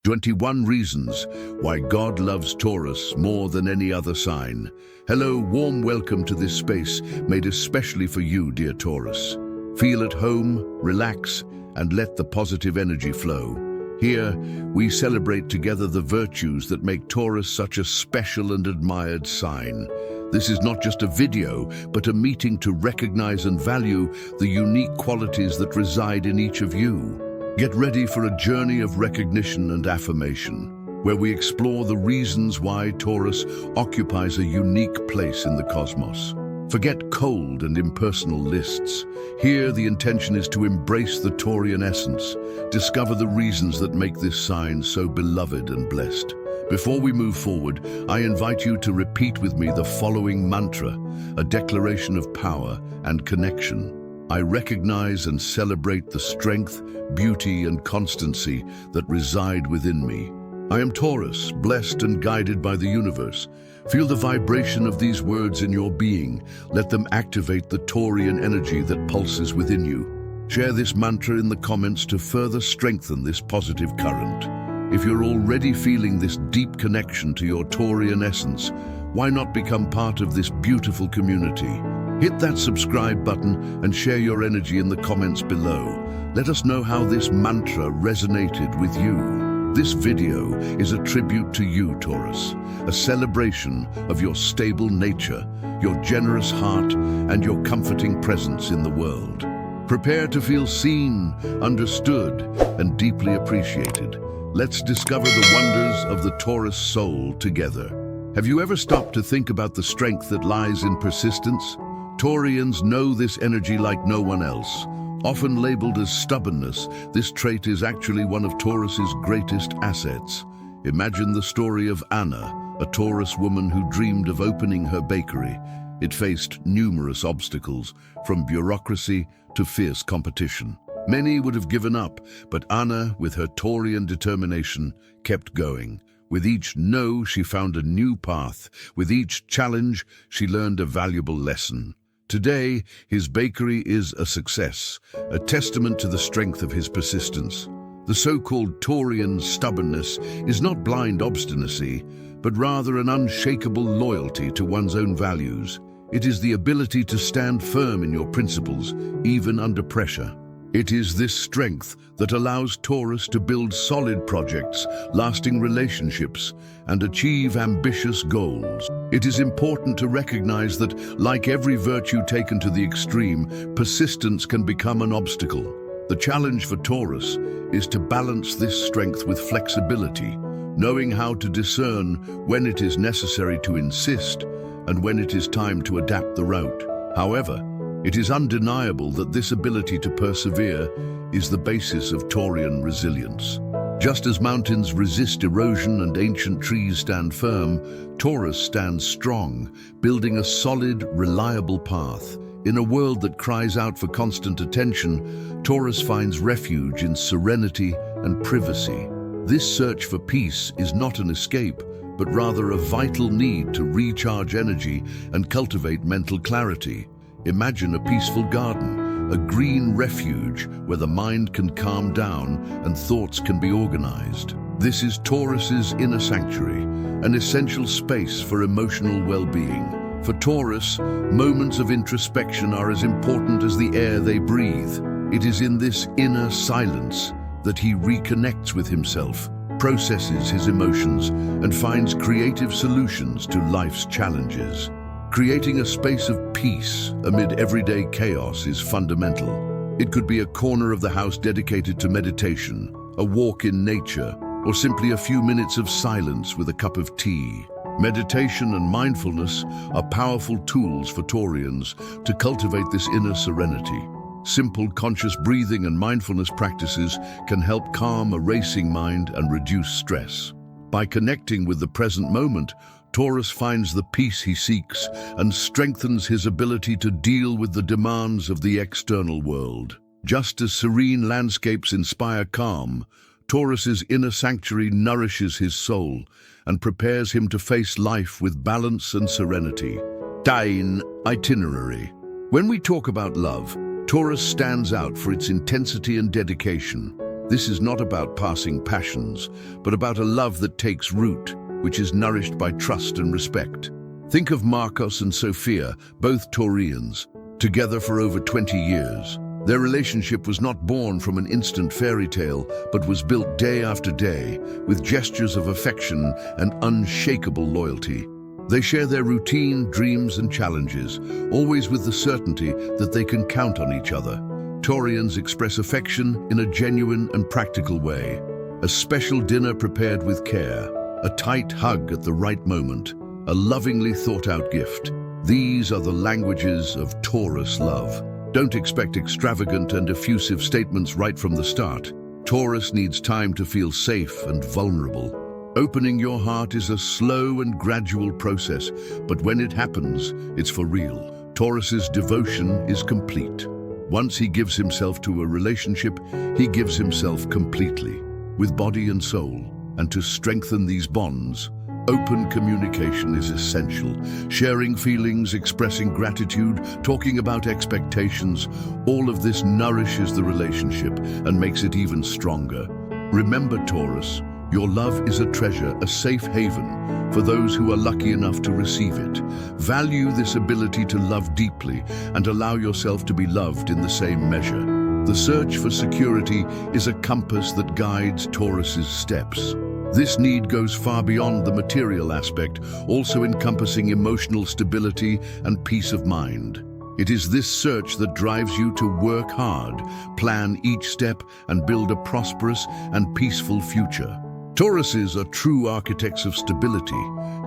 21 Reasons Why God Loves Taurus More Than Any Other Sign. Hello, warm welcome to this space made especially for you, dear Taurus. Feel at home, relax, and let the positive energy flow. Here, we celebrate together the virtues that make Taurus such a special and admired sign. This is not just a video, but a meeting to recognize and value the unique qualities that reside in each of you. Get ready for a journey of recognition and affirmation, where we explore the reasons why Taurus occupies a unique place in the cosmos. Forget cold and impersonal lists. Here, the intention is to embrace the Taurian essence, discover the reasons that make this sign so beloved and blessed. Before we move forward, I invite you to repeat with me the following mantra, a declaration of power and connection. I recognize and celebrate the strength, beauty, and constancy that reside within me. I am Taurus, blessed and guided by the universe. Feel the vibration of these words in your being. Let them activate the Taurian energy that pulses within you. Share this mantra in the comments to further strengthen this positive current. If you're already feeling this deep connection to your Taurian essence, why not become part of this beautiful community? Hit that subscribe button and share your energy in the comments below. Let us know how this mantra resonated with you. This video is a tribute to you, Taurus, a celebration of your stable nature, your generous heart, and your comforting presence in the world. Prepare to feel seen, understood, and deeply appreciated. Let's discover the wonders of the Taurus soul together. Have you ever stopped to think about the strength that lies in persistence? Taurians know this energy like no one else. Often labeled as stubbornness, this trait is actually one of Taurus's greatest assets. Imagine the story of Anna, a Taurus woman who dreamed of opening her bakery. It faced numerous obstacles, from bureaucracy to fierce competition. Many would have given up, but Anna, with her Taurian determination, kept going. With each no, she found a new path. With each challenge, she learned a valuable lesson. Today, his bakery is a success, a testament to the strength of his persistence. The so-called Taurian stubbornness is not blind obstinacy, but rather an unshakable loyalty to one's own values. It is the ability to stand firm in your principles, even under pressure. It is this strength that allows Taurus to build solid projects, lasting relationships, and achieve ambitious goals. It is important to recognize that, like every virtue taken to the extreme, persistence can become an obstacle. The challenge for Taurus is to balance this strength with flexibility, knowing how to discern when it is necessary to insist and when it is time to adapt the route. However, it is undeniable that this ability to persevere is the basis of Taurian resilience. Just as mountains resist erosion and ancient trees stand firm, Taurus stands strong, building a solid, reliable path. In a world that cries out for constant attention, Taurus finds refuge in serenity and privacy. This search for peace is not an escape, but rather a vital need to recharge energy and cultivate mental clarity. Imagine a peaceful garden, a green refuge where the mind can calm down and thoughts can be organized. This is Taurus's inner sanctuary, an essential space for emotional well-being. For Taurus, moments of introspection are as important as the air they breathe. It is in this inner silence that he reconnects with himself, processes his emotions, and finds creative solutions to life's challenges. Creating a space of peace amid everyday chaos is fundamental. It could be a corner of the house dedicated to meditation, a walk in nature, or simply a few minutes of silence with a cup of tea. Meditation and mindfulness are powerful tools for Taurians to cultivate this inner serenity. Simple conscious breathing and mindfulness practices can help calm a racing mind and reduce stress. By connecting with the present moment, Taurus finds the peace he seeks and strengthens his ability to deal with the demands of the external world. Just as serene landscapes inspire calm, Taurus's inner sanctuary nourishes his soul and prepares him to face life with balance and serenity. Itinerary. When we talk about love, Taurus stands out for its intensity and dedication. This is not about passing passions, but about a love that takes root, which is nourished by trust and respect. Think of Marcos and Sophia, both Taurians, together for over 20 years. Their relationship was not born from an instant fairy tale, but was built day after day, with gestures of affection and unshakable loyalty. They share their routine, dreams, and challenges, always with the certainty that they can count on each other. Taurians express affection in a genuine and practical way. A special dinner prepared with care, a tight hug at the right moment, a lovingly thought-out gift. These are the languages of Taurus love. Don't expect extravagant and effusive statements right from the start. Taurus needs time to feel safe and vulnerable. Opening your heart is a slow and gradual process, but when it happens, it's for real. Taurus's devotion is complete. Once he gives himself to a relationship, he gives himself completely, with body and soul. And to strengthen these bonds, open communication is essential. Sharing feelings, expressing gratitude, talking about expectations, all of this nourishes the relationship and makes it even stronger. Remember, Taurus, your love is a treasure, a safe haven for those who are lucky enough to receive it. Value this ability to love deeply and allow yourself to be loved in the same measure. The search for security is a compass that guides Taurus's steps. This need goes far beyond the material aspect, also encompassing emotional stability and peace of mind. It is this search that drives you to work hard, plan each step, and build a prosperous and peaceful future. Tauruses are true architects of stability,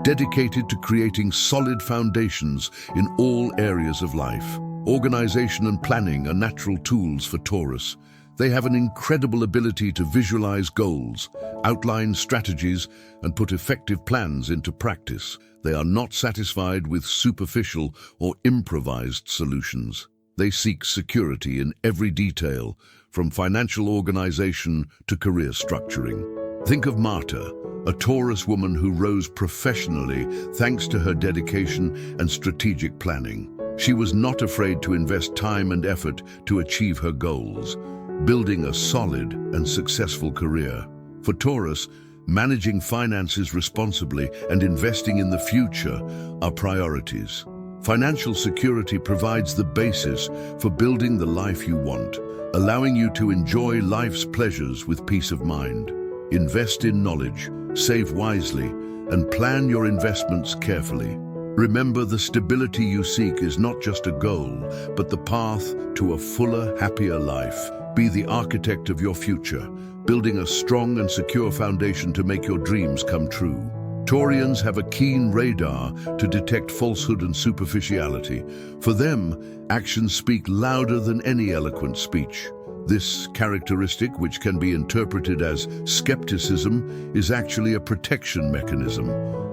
dedicated to creating solid foundations in all areas of life. Organization and planning are natural tools for Taurus. They have an incredible ability to visualize goals, outline strategies, and put effective plans into practice. They are not satisfied with superficial or improvised solutions. They seek security in every detail, from financial organization to career structuring. Think of Marta, a Taurus woman who rose professionally thanks to her dedication and strategic planning. She was not afraid to invest time and effort to achieve her goals, building a solid and successful career. For Taurus, managing finances responsibly and investing in the future are priorities. Financial security provides the basis for building the life you want, allowing you to enjoy life's pleasures with peace of mind. Invest in knowledge, save wisely, and plan your investments carefully. Remember, the stability you seek is not just a goal, but the path to a fuller, happier life. Be the architect of your future, building a strong and secure foundation to make your dreams come true. Taurians have a keen radar to detect falsehood and superficiality. For them, actions speak louder than any eloquent speech. This characteristic, which can be interpreted as skepticism, is actually a protection mechanism,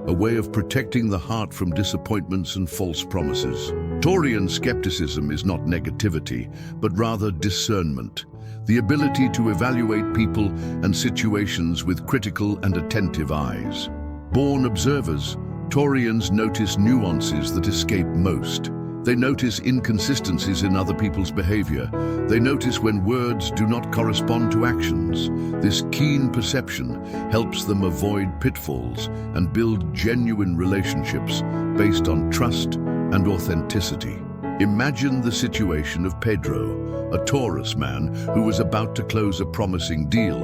a way of protecting the heart from disappointments and false promises. Taurian skepticism is not negativity, but rather discernment, the ability to evaluate people and situations with critical and attentive eyes. Born observers, Taurians notice nuances that escape most. They notice inconsistencies in other people's behavior. They notice when words do not correspond to actions. This keen perception helps them avoid pitfalls and build genuine relationships based on trust and authenticity. Imagine the situation of Pedro, a Taurus man who was about to close a promising deal,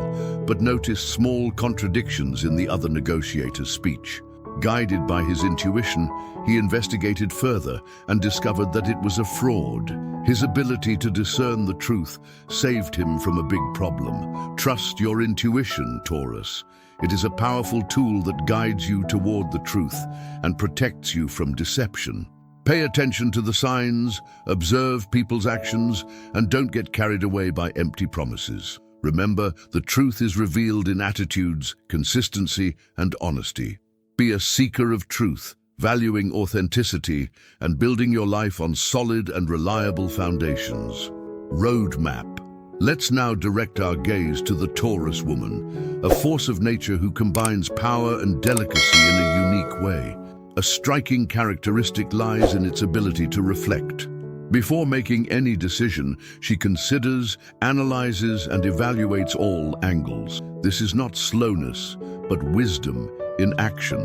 but noticed small contradictions in the other negotiator's speech. Guided by his intuition, he investigated further and discovered that it was a fraud. His ability to discern the truth saved him from a big problem. Trust your intuition, Taurus. It is a powerful tool that guides you toward the truth and protects you from deception. Pay attention to the signs, observe people's actions, and don't get carried away by empty promises. Remember, the truth is revealed in attitudes, consistency, and honesty. Be a seeker of truth, valuing authenticity, and building your life on solid and reliable foundations. Roadmap. Let's now direct our gaze to the Taurus woman, a force of nature who combines power and delicacy in a unique way. A striking characteristic lies in its ability to reflect. Before making any decision, she considers, analyzes, and evaluates all angles. This is not slowness, but wisdom in action.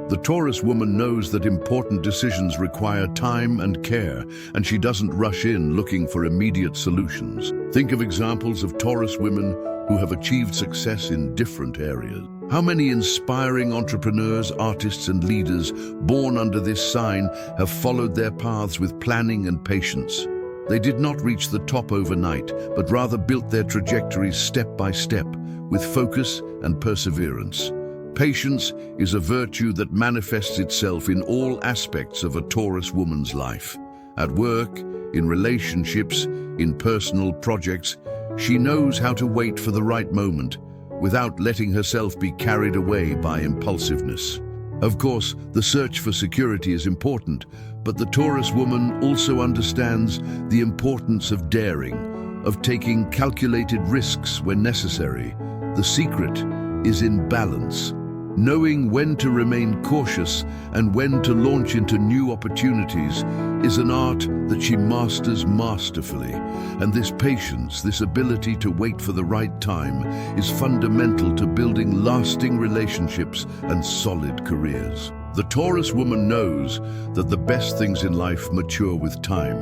The Taurus woman knows that important decisions require time and care, and she doesn't rush in looking for immediate solutions. Think of examples of Taurus women who have achieved success in different areas. How many inspiring entrepreneurs, artists, and leaders born under this sign have followed their paths with planning and patience? They did not reach the top overnight, but rather built their trajectories step by step, with focus and perseverance. Patience is a virtue that manifests itself in all aspects of a Taurus woman's life. At work, in relationships, in personal projects, she knows how to wait for the right moment, without letting herself be carried away by impulsiveness. Of course, the search for security is important, but the Taurus woman also understands the importance of daring, of taking calculated risks when necessary. The secret is in balance, knowing when to remain cautious and when to launch into new opportunities is an art that she masters masterfully. And this patience, this ability to wait for the right time, is fundamental to building lasting relationships and solid careers. The Taurus woman knows that the best things in life mature with time,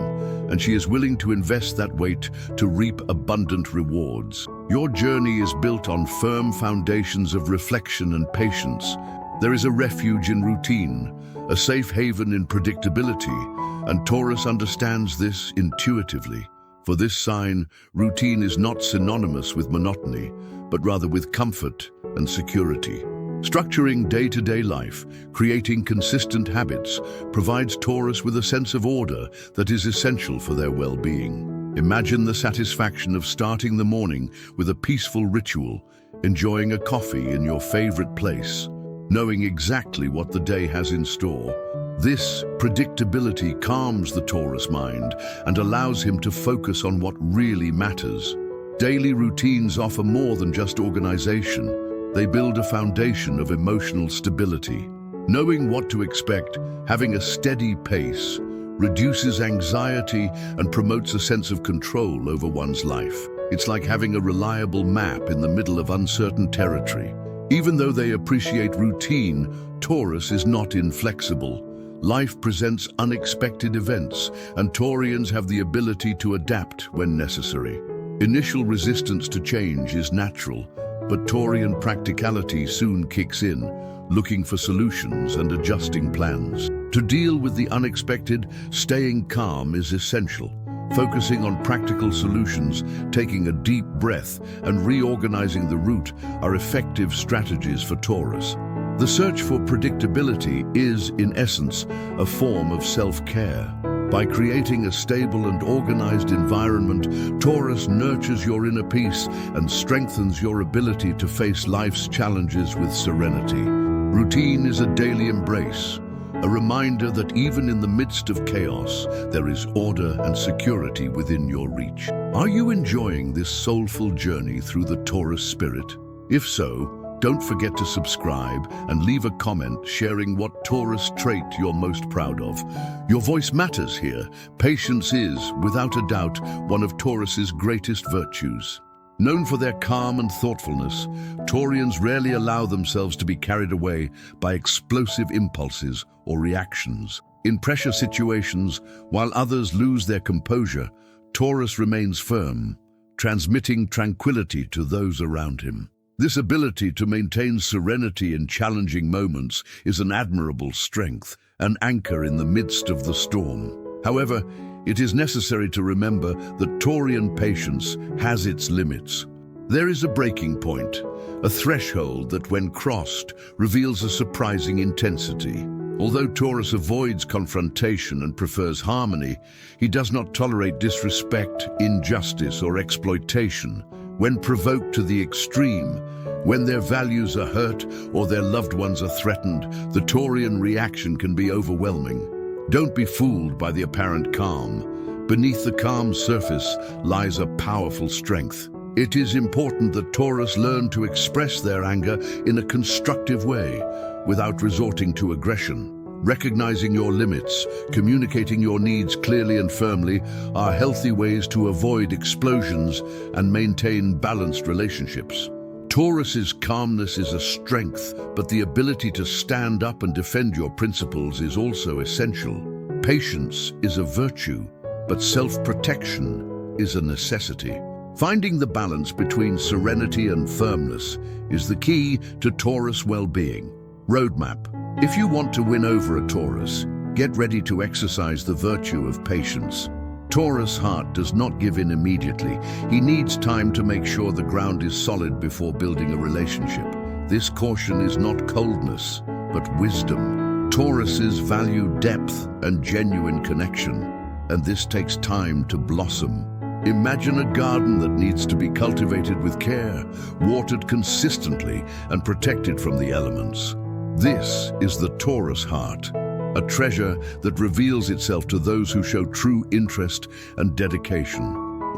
and she is willing to invest that wait to reap abundant rewards. Your journey is built on firm foundations of reflection and patience. There is a refuge in routine, a safe haven in predictability, and Taurus understands this intuitively. For this sign, routine is not synonymous with monotony, but rather with comfort and security. Structuring day-to-day life, creating consistent habits, provides Taurus with a sense of order that is essential for their well-being. Imagine the satisfaction of starting the morning with a peaceful ritual, enjoying a coffee in your favorite place, knowing exactly what the day has in store. This predictability calms the Taurus mind and allows him to focus on what really matters. Daily routines offer more than just organization. They build a foundation of emotional stability. Knowing what to expect, having a steady pace, reduces anxiety and promotes a sense of control over one's life. It's like having a reliable map in the middle of uncertain territory. Even though they appreciate routine, Taurus is not inflexible. Life presents unexpected events, and Taurians have the ability to adapt when necessary. Initial resistance to change is natural, but Taurian practicality soon kicks in, looking for solutions and adjusting plans. To deal with the unexpected, staying calm is essential. Focusing on practical solutions, taking a deep breath, and reorganizing the route are effective strategies for Taurus. The search for predictability is, in essence, a form of self-care. By creating a stable and organized environment, Taurus nurtures your inner peace and strengthens your ability to face life's challenges with serenity. Routine is a daily embrace, a reminder that even in the midst of chaos, there is order and security within your reach. Are you enjoying this soulful journey through the Taurus spirit? If so, don't forget to subscribe and leave a comment sharing what Taurus trait you're most proud of. Your voice matters here. Patience is, without a doubt, one of Taurus's greatest virtues. Known for their calm and thoughtfulness, Taurians rarely allow themselves to be carried away by explosive impulses or reactions. In pressure situations, while others lose their composure, Taurus remains firm, transmitting tranquility to those around him. This ability to maintain serenity in challenging moments is an admirable strength, an anchor in the midst of the storm. However, it is necessary to remember that Taurian patience has its limits. There is a breaking point, a threshold that, when crossed, reveals a surprising intensity. Although Taurus avoids confrontation and prefers harmony, he does not tolerate disrespect, injustice, or exploitation. When provoked to the extreme, when their values are hurt or their loved ones are threatened, the Taurian reaction can be overwhelming. Don't be fooled by the apparent calm. Beneath the calm surface lies a powerful strength. It is important that Taurus learn to express their anger in a constructive way, without resorting to aggression. Recognizing your limits, communicating your needs clearly and firmly are healthy ways to avoid explosions and maintain balanced relationships. Taurus's calmness is a strength, but the ability to stand up and defend your principles is also essential. Patience is a virtue, but self-protection is a necessity. Finding the balance between serenity and firmness is the key to Taurus well-being. Roadmap. If you want to win over a Taurus, get ready to exercise the virtue of patience. Taurus' heart does not give in immediately. He needs time to make sure the ground is solid before building a relationship. This caution is not coldness, but wisdom. Tauruses value depth and genuine connection, and this takes time to blossom. Imagine a garden that needs to be cultivated with care, watered consistently, and protected from the elements. This is the Taurus heart, a treasure that reveals itself to those who show true interest and dedication.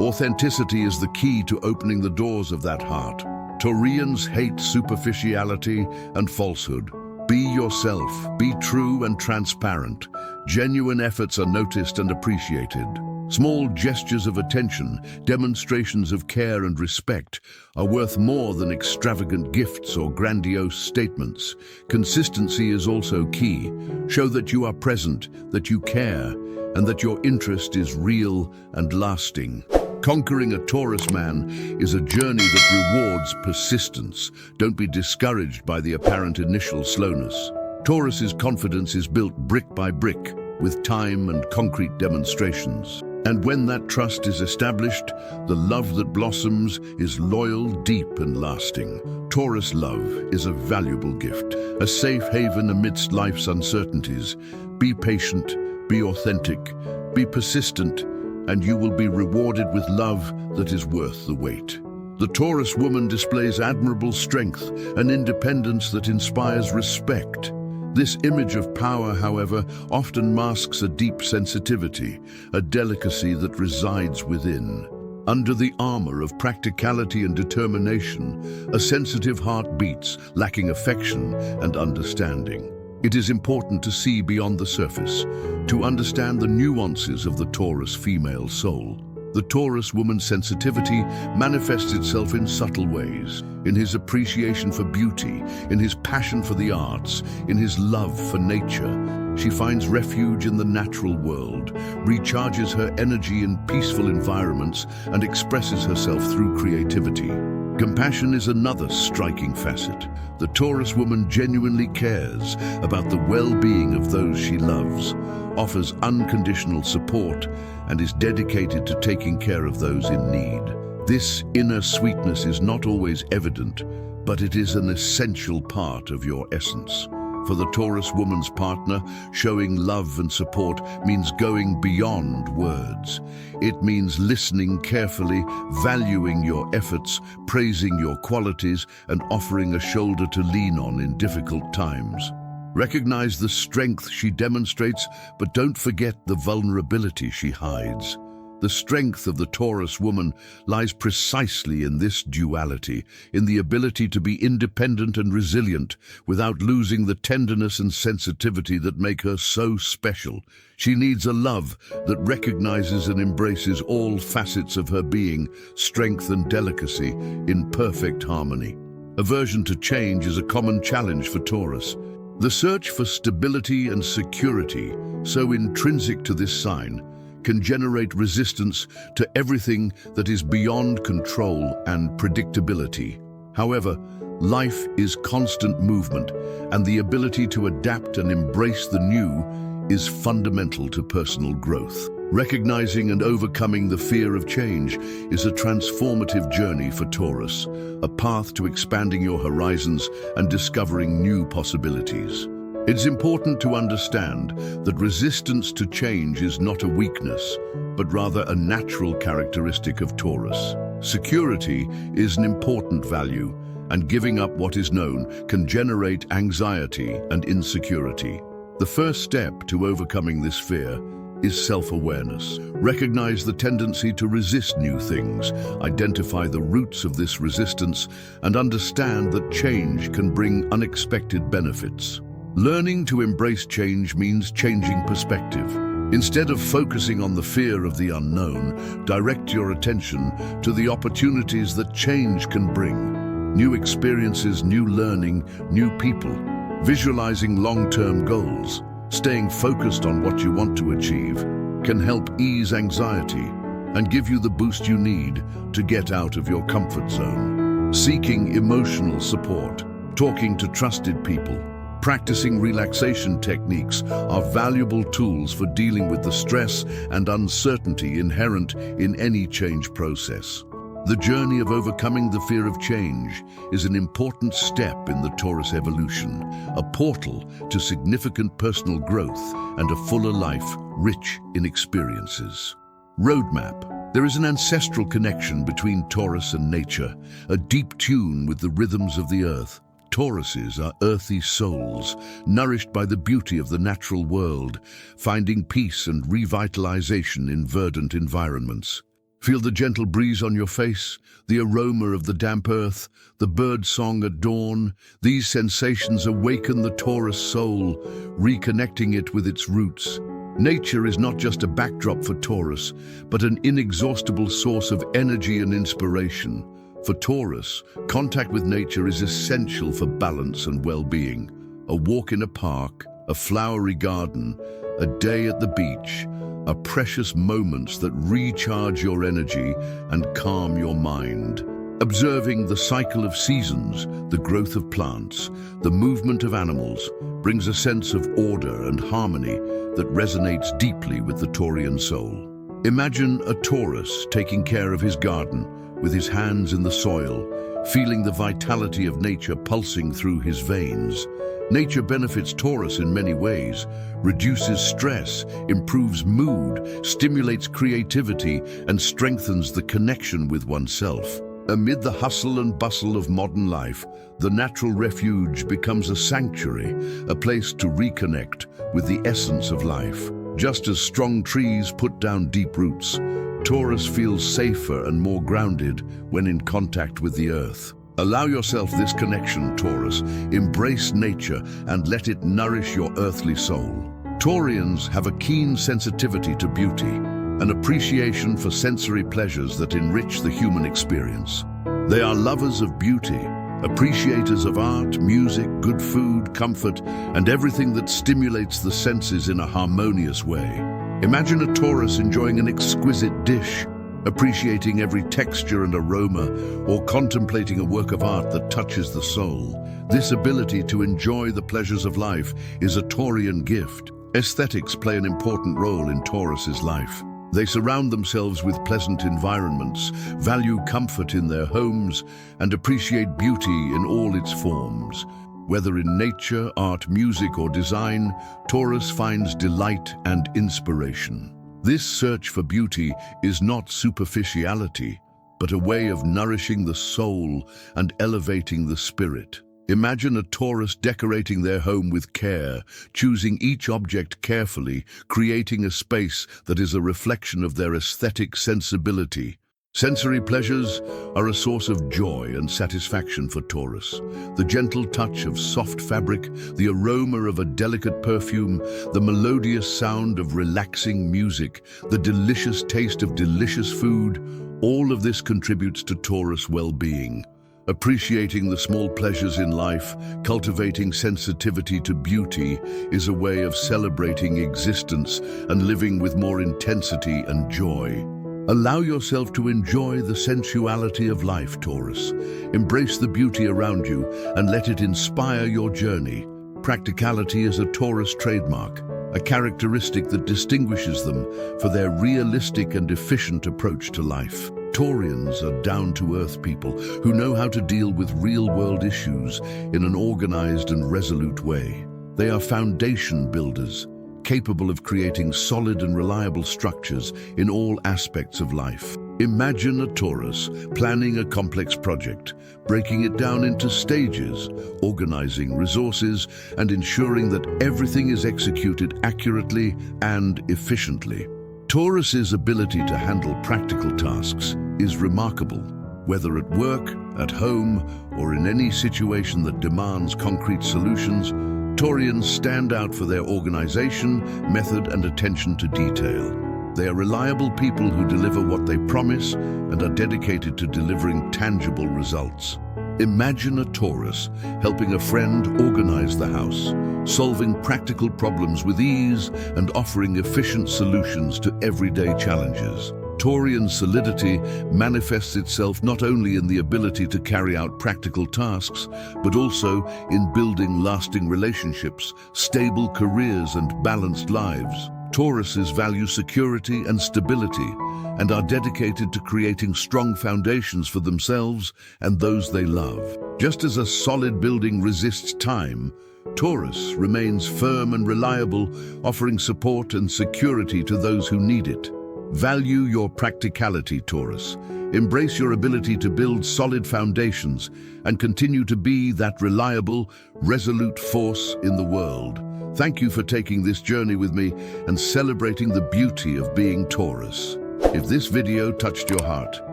Authenticity is the key to opening the doors of that heart. Taurians hate superficiality and falsehood. Be yourself, be true and transparent. Genuine efforts are noticed and appreciated. Small gestures of attention, demonstrations of care and respect are worth more than extravagant gifts or grandiose statements. Consistency is also key. Show that you are present, that you care, and that your interest is real and lasting. Conquering a Taurus man is a journey that rewards persistence. Don't be discouraged by the apparent initial slowness. Taurus's confidence is built brick by brick, with time and concrete demonstrations. And when that trust is established, the love that blossoms is loyal, deep, and lasting. Taurus love is a valuable gift, a safe haven amidst life's uncertainties. Be patient, be authentic, be persistent, and you will be rewarded with love that is worth the wait. The Taurus woman displays admirable strength and independence that inspires respect. This image of power, however, often masks a deep sensitivity, a delicacy that resides within. Under the armor of practicality and determination, a sensitive heart beats, lacking affection and understanding. It is important to see beyond the surface, to understand the nuances of the Taurus female soul. The Taurus woman's sensitivity manifests itself in subtle ways, in his appreciation for beauty, in his passion for the arts, in his love for nature. She finds refuge in the natural world, recharges her energy in peaceful environments, and expresses herself through creativity. Compassion is another striking facet. The Taurus woman genuinely cares about the well-being of those she loves, offers unconditional support, and is dedicated to taking care of those in need. This inner sweetness is not always evident, but it is an essential part of your essence. For the Taurus woman's partner, showing love and support means going beyond words. It means listening carefully, valuing your efforts, praising your qualities, and offering a shoulder to lean on in difficult times. Recognize the strength she demonstrates, but don't forget the vulnerability she hides. The strength of the Taurus woman lies precisely in this duality, in the ability to be independent and resilient without losing the tenderness and sensitivity that make her so special. She needs a love that recognizes and embraces all facets of her being, strength and delicacy, in perfect harmony. Aversion to change is a common challenge for Taurus. The search for stability and security, so intrinsic to this sign, can generate resistance to everything that is beyond control and predictability. However, life is constant movement, and the ability to adapt and embrace the new is fundamental to personal growth. Recognizing and overcoming the fear of change is a transformative journey for Taurus, a path to expanding your horizons and discovering new possibilities. It's important to understand that resistance to change is not a weakness, but rather a natural characteristic of Taurus. Security is an important value, and giving up what is known can generate anxiety and insecurity. The first step to overcoming this fear is self-awareness. Recognize the tendency to resist new things, identify the roots of this resistance, and understand that change can bring unexpected benefits. Learning to embrace change means changing perspective. Instead of focusing on the fear of the unknown, direct your attention to the opportunities that change can bring. New experiences, new learning, new people. Visualizing long-term goals, staying focused on what you want to achieve, can help ease anxiety and give you the boost you need to get out of your comfort zone. Seeking emotional support, talking to trusted people, practicing relaxation techniques are valuable tools for dealing with the stress and uncertainty inherent in any change process. The journey of overcoming the fear of change is an important step in the Taurus evolution, a portal to significant personal growth and a fuller life rich in experiences. Roadmap. There is an ancestral connection between Taurus and nature, a deep tune with the rhythms of the earth. Tauruses are earthy souls, nourished by the beauty of the natural world, finding peace and revitalization in verdant environments. Feel the gentle breeze on your face, the aroma of the damp earth, the bird song at dawn. These sensations awaken the Taurus soul, reconnecting it with its roots. Nature is not just a backdrop for Taurus, but an inexhaustible source of energy and inspiration. For Taurus, contact with nature is essential for balance and well-being. A walk in a park, a flowery garden, a day at the beach are precious moments that recharge your energy and calm your mind. Observing the cycle of seasons, the growth of plants, the movement of animals brings a sense of order and harmony that resonates deeply with the Taurian soul. Imagine a Taurus taking care of his garden, with his hands in the soil, feeling the vitality of nature pulsing through his veins. Nature benefits Taurus in many ways, reduces stress, improves mood, stimulates creativity, and strengthens the connection with oneself. Amid the hustle and bustle of modern life, the natural refuge becomes a sanctuary, a place to reconnect with the essence of life. Just as strong trees put down deep roots, Taurus feels safer and more grounded when in contact with the earth. Allow yourself this connection, Taurus. Embrace nature and let it nourish your earthly soul. Taurians have a keen sensitivity to beauty, an appreciation for sensory pleasures that enrich the human experience. They are lovers of beauty, appreciators of art, music, good food, comfort, and everything that stimulates the senses in a harmonious way. Imagine a Taurus enjoying an exquisite dish, appreciating every texture and aroma, or contemplating a work of art that touches the soul. This ability to enjoy the pleasures of life is a Taurian gift. Aesthetics play an important role in Taurus's life. They surround themselves with pleasant environments, value comfort in their homes, and appreciate beauty in all its forms. Whether in nature, art, music, or design, Taurus finds delight and inspiration. This search for beauty is not superficiality, but a way of nourishing the soul and elevating the spirit. Imagine a Taurus decorating their home with care, choosing each object carefully, creating a space that is a reflection of their aesthetic sensibility. Sensory pleasures are a source of joy and satisfaction for Taurus. The gentle touch of soft fabric, the aroma of a delicate perfume, the melodious sound of relaxing music, the delicious taste of delicious food, all of this contributes to Taurus well-being. Appreciating the small pleasures in life, cultivating sensitivity to beauty, is a way of celebrating existence and living with more intensity and joy. Allow yourself to enjoy the sensuality of life, Taurus. Embrace the beauty around you and let it inspire your journey. Practicality is a Taurus trademark, a characteristic that distinguishes them for their realistic and efficient approach to life. Taurians are down-to-earth people who know how to deal with real-world issues in an organized and resolute way. They are foundation builders, capable of creating solid and reliable structures in all aspects of life. Imagine a Taurus planning a complex project, breaking it down into stages, organizing resources, and ensuring that everything is executed accurately and efficiently. Taurus's ability to handle practical tasks is remarkable. Whether at work, at home, or in any situation that demands concrete solutions, Taurians stand out for their organization, method, and attention to detail. They are reliable people who deliver what they promise and are dedicated to delivering tangible results. Imagine a Taurus helping a friend organize the house, solving practical problems with ease and offering efficient solutions to everyday challenges. Taurian solidity manifests itself not only in the ability to carry out practical tasks, but also in building lasting relationships, stable careers, and balanced lives. Tauruses value security and stability and are dedicated to creating strong foundations for themselves and those they love. Just as a solid building resists time, Taurus remains firm and reliable, offering support and security to those who need it. Value your practicality, Taurus. Embrace your ability to build solid foundations and continue to be that reliable, resolute force in the world. Thank you for taking this journey with me and celebrating the beauty of being Taurus. If this video touched your heart,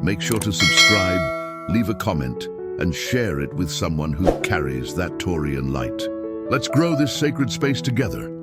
make sure to subscribe, leave a comment, and share it with someone who carries that Taurian light. Let's grow this sacred space together.